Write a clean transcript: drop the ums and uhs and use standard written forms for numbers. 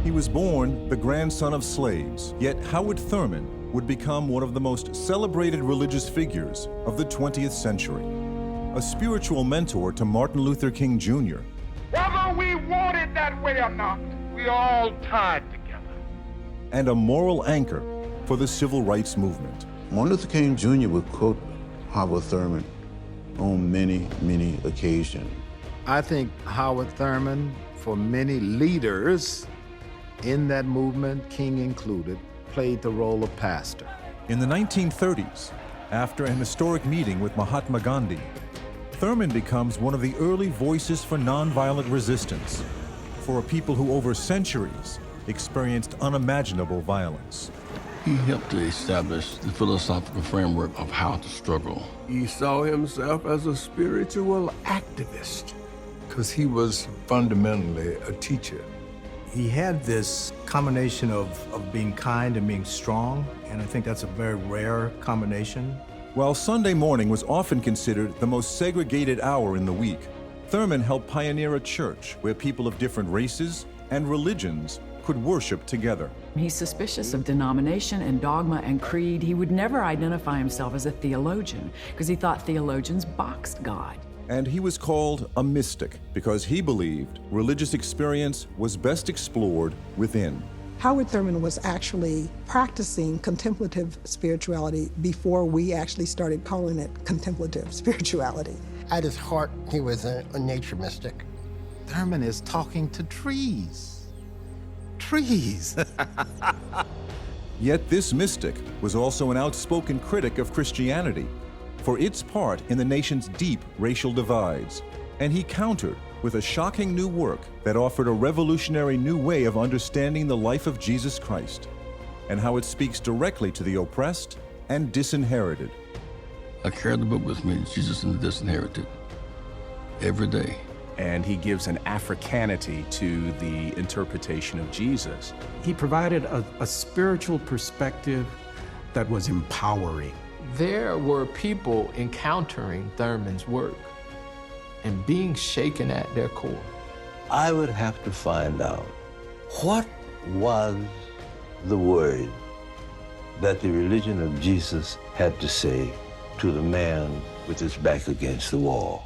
He was born the grandson of slaves, yet Howard Thurman would become one of the most celebrated religious figures of the 20th century. A spiritual mentor to Martin Luther King Jr. Whether we want it that way or not, we are all tied together. And a moral anchor for the civil rights movement. Martin Luther King Jr. would quote Howard Thurman on many, many occasions. I think Howard Thurman, for many leaders in that movement, King included, played the role of pastor. In the 1930s, after an historic meeting with Mahatma Gandhi, Thurman becomes one of the early voices for nonviolent resistance, for a people who over centuries experienced unimaginable violence. He helped to establish the philosophical framework of how to struggle. He saw himself as a spiritual activist because he was fundamentally a teacher. He had this combination of being kind and being strong, and I think that's a very rare combination. While Sunday morning was often considered the most segregated hour in the week, Thurman helped pioneer a church where people of different races and religions could worship together. He's suspicious of denomination and dogma and creed. He would never identify himself as a theologian because he thought theologians boxed God. And he was called a mystic because he believed religious experience was best explored within. Howard Thurman was actually practicing contemplative spirituality before we actually started calling it contemplative spirituality. At his heart, he was a nature mystic. Thurman is talking to trees. Trees. Yet this mystic was also an outspoken critic of Christianity for its part in the nation's deep racial divides, and he countered with a shocking new work that offered a revolutionary new way of understanding the life of Jesus Christ and how it speaks directly to the oppressed and disinherited. I carry the book with me, Jesus and the Disinherited, every day. And he gives an Africanity to the interpretation of Jesus. He provided a spiritual perspective that was empowering. There were people encountering Thurman's work and being shaken at their core. I would have to find out what was the word that the religion of Jesus had to say to the man with his back against the wall.